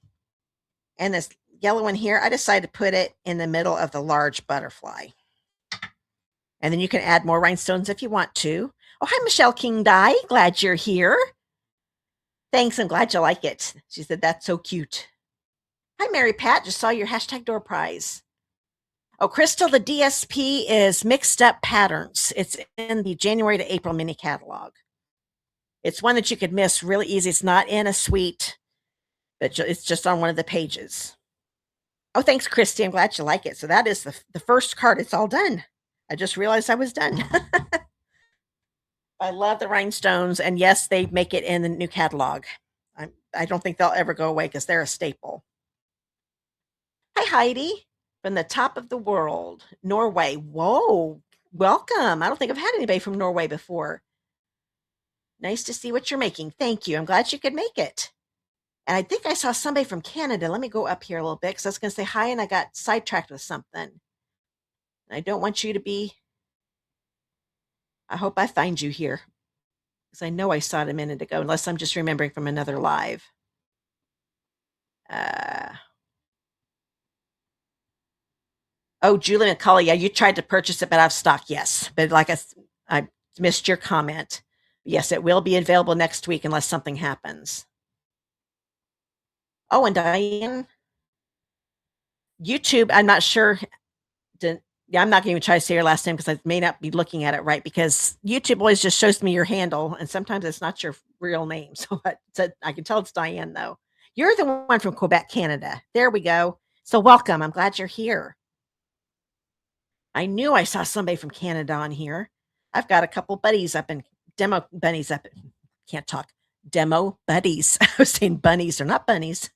And this yellow one here, I decided to put it in the middle of the large butterfly. And then you can add more rhinestones if you want to. Oh, hi, Michelle King Dye. Glad you're here. Thanks. I'm glad you like it. She said, that's so cute. Hi, Mary Pat. Just saw your hashtag door prize. Oh, Crystal, the DSP is Mixed Up Patterns. It's in the January to April mini catalog. It's one that you could miss really easy. It's not in a suite, but it's just on one of the pages. Oh, thanks, Christy. I'm glad you like it. So that is the first card. It's all done. I just realized I was done. I love the rhinestones. And yes, they make it in the new catalog. I don't think they'll ever go away because they're a staple. Hi, Heidi. From the top of the world, Norway. Whoa, welcome. I don't think I've had anybody from Norway before. Nice to see what you're making. Thank you. I'm glad you could make it. And I think I saw somebody from Canada. Let me go up here a little bit because I was going to say hi and I got sidetracked with something. And I don't want you to be. I hope I find you here because I know I saw it a minute ago, unless I'm just remembering from another live. Oh, Julie McCullough. Yeah, you tried to purchase it, but out of stock. Yes. But like I missed your comment. Yes, it will be available next week unless something happens. Oh, and Diane, YouTube, I'm not sure. Yeah, I'm not going to even try to say your last name because I may not be looking at it right because YouTube always just shows me your handle and sometimes it's not your real name. So I can tell it's Diane though. You're the one from Quebec, Canada. There we go. So welcome. I'm glad you're here. I knew I saw somebody from Canada on here. I've got a couple buddies up in demo bunnies up. Can't talk. demo buddies. I was saying bunnies. They're not bunnies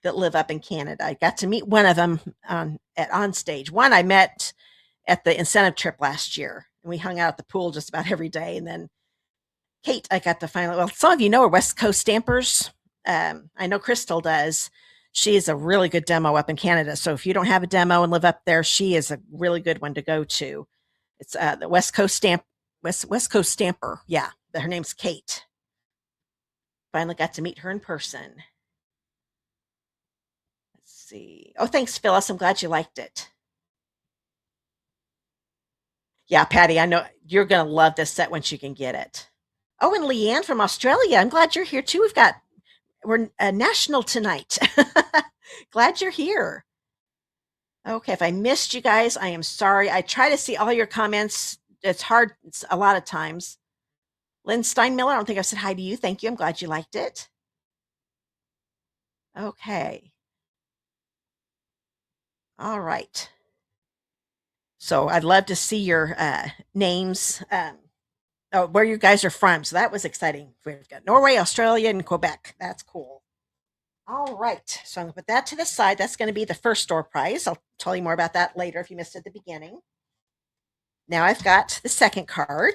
that live up in Canada. I got to meet one of them on stage. One I met at the incentive trip last year, and we hung out at the pool just about every day. And then Kate, I got to finally. Well, some of you know her, West Coast Stampers. I know Crystal does. She is a really good demo up in Canada. So if you don't have a demo and live up there, she is a really good one to go to. It's the West Coast Stamper. Yeah, her name's Kate. Finally got to meet her in person. Let's see. Oh, thanks, Phyllis. I'm glad you liked it. Yeah, Patty, I know you're going to love this set once you can get it. Oh, and Leanne from Australia. I'm glad you're here too. We're national tonight. Glad you're here. Okay, if I missed you guys, I am sorry. I try to see all your comments. It's hard a lot of times. Lynn Steinmiller, I don't think I've said hi to you. Thank you. I'm glad you liked it. Okay. All right. So I'd love to see your names, where you guys are from. So that was exciting. We've got Norway, Australia, and Quebec. That's cool. All right. So I'm going to put that to the side. That's going to be the first store prize. I'll tell you more about that later if you missed it at the beginning. Now I've got the second card.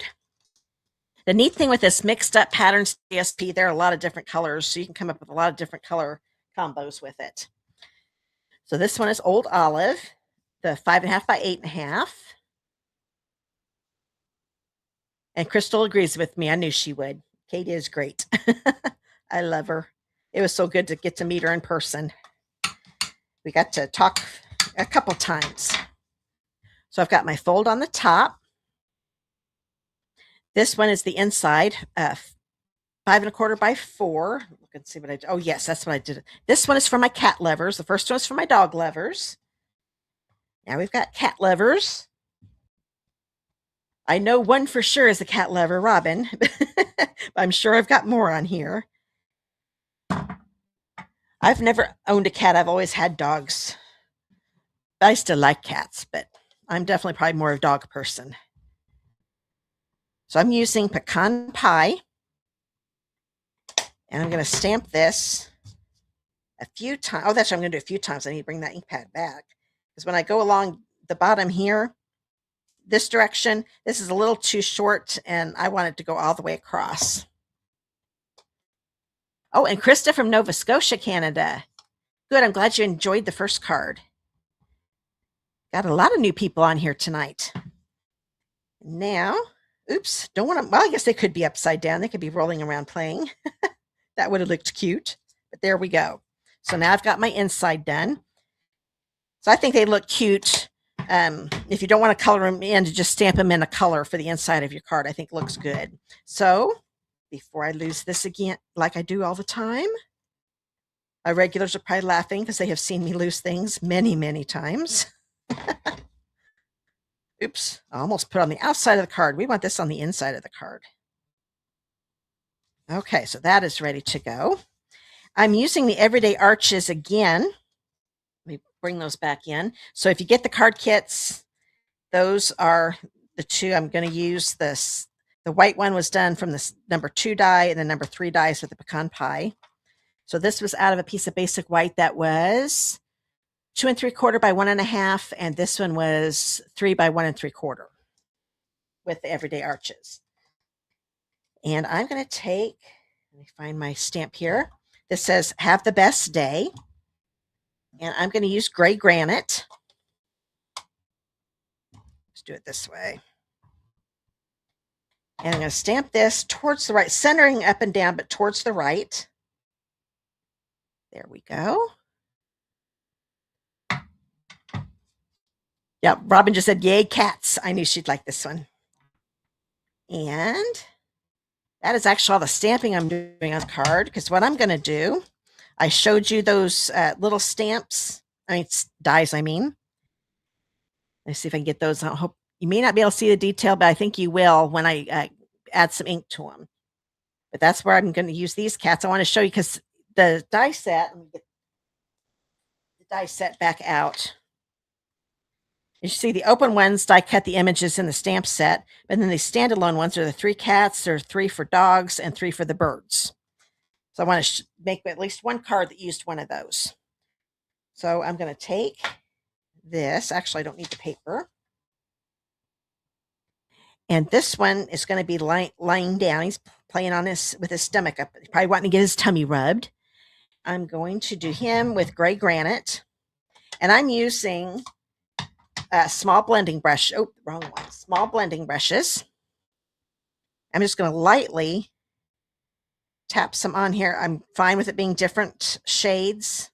The neat thing with this mixed up patterns CSP, there are a lot of different colors, so you can come up with a lot of different color combos with it. So this one is Old Olive, the 5.5 by 8.5. And Crystal agrees with me. I knew she would. Kate is great. I love her. It was so good to get to meet her in person. We got to talk a couple times. So I've got my fold on the top. This one is the inside, 5.25 by 4. Look and see what I did. Oh, yes, that's what I did. This one is for my cat levers. The first one is for my dog levers. Now we've got cat levers. I know one for sure is the cat lever, Robin. But I'm sure I've got more on here. I've never owned a cat. I've always had dogs. I still like cats, but I'm definitely probably more of a dog person. So I'm using pecan pie. And I'm going to stamp this a few times. Oh, that's what I'm going to do a few times. I need to bring that ink pad back. Because when I go along the bottom here, this direction, this is a little too short, and I want it to go all the way across. Oh, and Krista from Nova Scotia, Canada. Good, I'm glad you enjoyed the first card. Got a lot of new people on here tonight. Now, oops, don't want to, well, I guess they could be upside down. They could be rolling around playing. That would have looked cute, but there we go. So now I've got my inside done. So I think they look cute. If you don't want to color them in, to just stamp them in a color for the inside of your card, I think looks good. So before I lose this again, like I do all the time, my regulars are probably laughing because they have seen me lose things many, many times. Oops, I almost put on the outside of the card. We want this on the inside of the card. Okay, so that is ready to go. I'm using the Everyday Arches again. Let me bring those back in. So if you get the card kits, those are the two I'm going to use. This, the white one was done from the number 2 die and the number 3 dies with the pecan pie. So this was out of a piece of basic white that was 2 3/4 by 1.5, and this one was 3 by 1 3/4 with the Everyday Arches. And I'm going to take, let me find my stamp here. This says, "Have the best day." And I'm going to use gray granite. Let's do it this way. And I'm going to stamp this towards the right, centering up and down, but towards the right. There we go. Yeah, Robin just said, "Yay, cats." I knew she'd like this one. And that is actually all the stamping I'm doing on the card, because what I'm going to do, I showed you those little stamps. Dies, I mean. Let's see if I can get those. I hope you may not be able to see the detail, but I think you will when I add some ink to them. But that's where I'm going to use these cats. I want to show you because the die set, let me get the die set back out. You see the open ones, die cut the images in the stamp set, but then the standalone ones are the 3 cats, there are 3 for dogs, and 3 for the birds. So I want to make at least one card that used one of those. So I'm going to take this. Actually, I don't need the paper. And this one is going to be lying down. He's playing on with his stomach up. He's probably wanting to get his tummy rubbed. I'm going to do him with gray granite. And I'm using a small blending brush. Oh, wrong one. Small blending brushes. I'm just going to lightly tap some on here. I'm fine with it being different shades.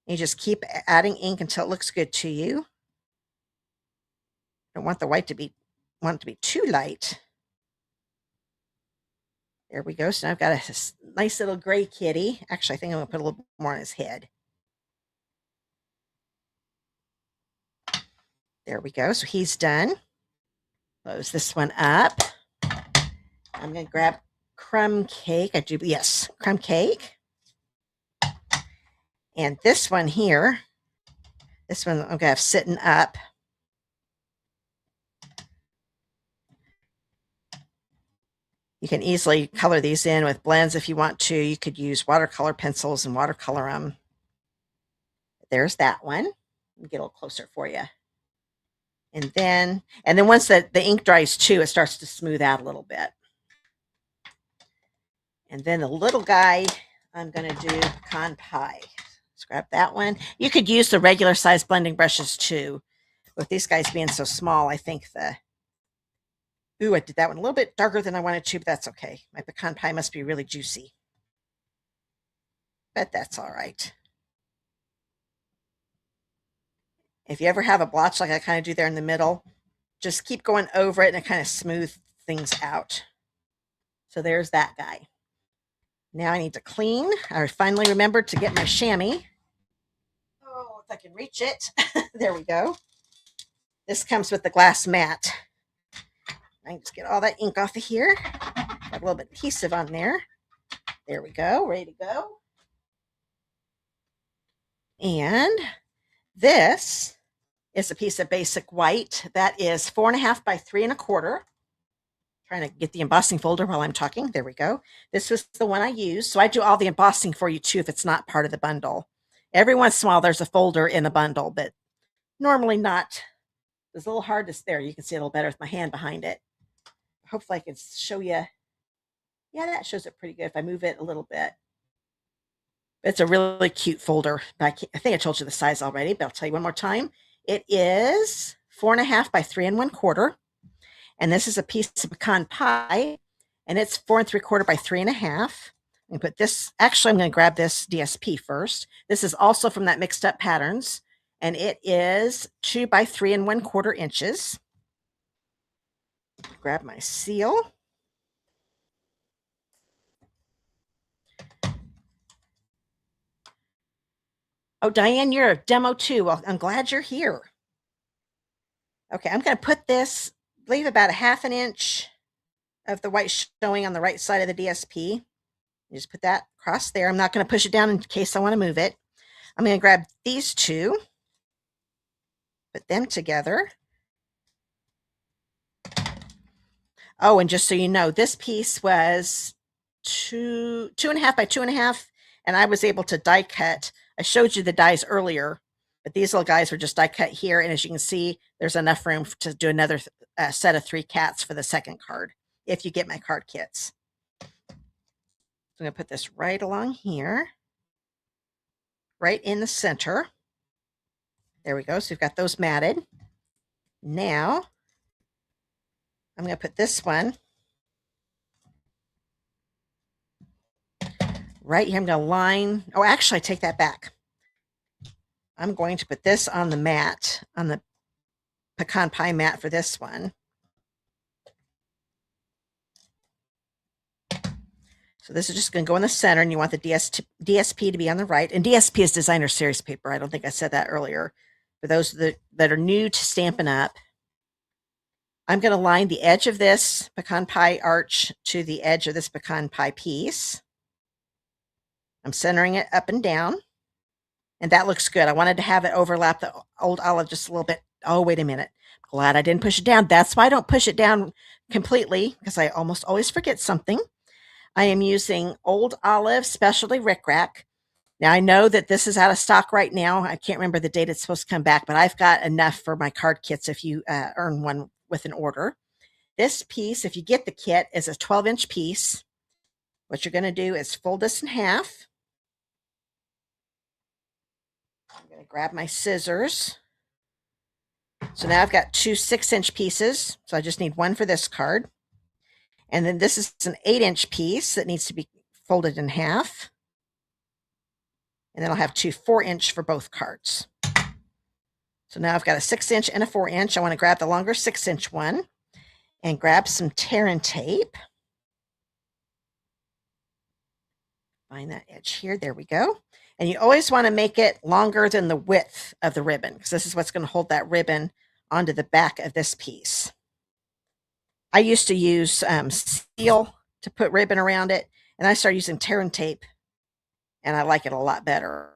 You just keep adding ink until it looks good to you. Don't want the white to be too light. There we go. So now I've got a nice little gray kitty. Actually, I think I'm going to put a little more on his head. There we go. So he's done. Close this one up. I'm going to grab crumb cake. Yes, crumb cake. And this one here, this one I'm going to have sitting up. You can easily color these in with blends if you want to. You could use watercolor pencils and watercolor them. There's that one. Let me get a little closer for you. And then once the ink dries too, it starts to smooth out a little bit. And then the little guy, I'm going to do pecan pie. Let's grab that one. You could use the regular size blending brushes too. With these guys being so small, I think ooh, I did that one a little bit darker than I wanted to, but that's okay. My pecan pie must be really juicy. But that's all right. If you ever have a blotch like I kind of do there in the middle, just keep going over it and it kind of smooth things out. So there's that guy. Now I need to clean. I finally remembered to get my chamois. Oh, if I can reach it. There we go. This comes with the glass mat. I can just get all that ink off of here. Got a little bit of adhesive on there. There we go. Ready to go. And this is a piece of basic white that is 4.5 by 3.25. Trying to get the embossing folder while I'm talking. There we go. This was the one I used. So I do all the embossing for you too if it's not part of the bundle. Every once in a while there's a folder in the bundle, but normally not. It's a little hard to there. You can see it a little better with my hand behind it. Hopefully I can show you. Yeah, that shows it pretty good if I move it a little bit. It's a really cute folder. I think I told you the size already, but I'll tell you one more time. It is 4.5 by 3.25. And this is a piece of pecan pie, and it's 4.75 by 3.5. I'm put this. Actually, I'm going to grab this DSP first. This is also from that Mixed Up Patterns, and it is 2 by 3.25 inches. Grab my seal. Oh, Diane, you're a demo too. Well, I'm glad you're here. Okay, I'm going to put this, leave about a 1/2 inch of the white showing on the right side of the DSP. You just put that across there. I'm not going to push it down in case I want to move it. I'm going to grab these two, put them together. Oh, and just so you know, this piece was 2.5 by 2.5, and I was able to die cut. I showed you the dies earlier, but these little guys were just die cut here. And as you can see, there's enough room to do another set of 3 cats for the second card, if you get my card kits. So I'm going to put this right along here, right in the center. There we go. So we've got those matted. Now, I'm going to put this one right here. I'm going to line. Oh, actually, I take that back. I'm going to put this on the mat, on the pecan pie mat for this one. So this is just going to go in the center, and you want the DSP to be on the right. And DSP is designer series paper. I don't think I said that earlier. For those that are new to Stampin' Up, I'm going to line the edge of this pecan pie arch to the edge of this pecan pie piece. I'm centering it up and down, and that looks good. I wanted to have it overlap the old olive just a little bit. Oh, wait a minute. Glad I didn't push it down. That's why I don't push it down completely, because I almost always forget something. I am using Old Olive Specialty Rickrack. Now, I know that this is out of stock right now. I can't remember the date it's supposed to come back, but I've got enough for my card kits if you earn one with an order. This piece, if you get the kit, is a 12-inch piece. What you're going to do is fold this in half. I'm going to grab my scissors. So now I've got two 6-inch pieces. So I just need one for this card. And then this is an 8-inch piece that needs to be folded in half. And then I'll have two 4-inch for both cards. So now I've got a 6-inch and a 4-inch. I want to grab the longer 6-inch one and grab some tear and tape. Find that edge here. There we go. And you always want to make it longer than the width of the ribbon, because this is what's going to hold that ribbon onto the back of this piece. I used to use steel to put ribbon around it, and I started using tear and tape, and I like it a lot better.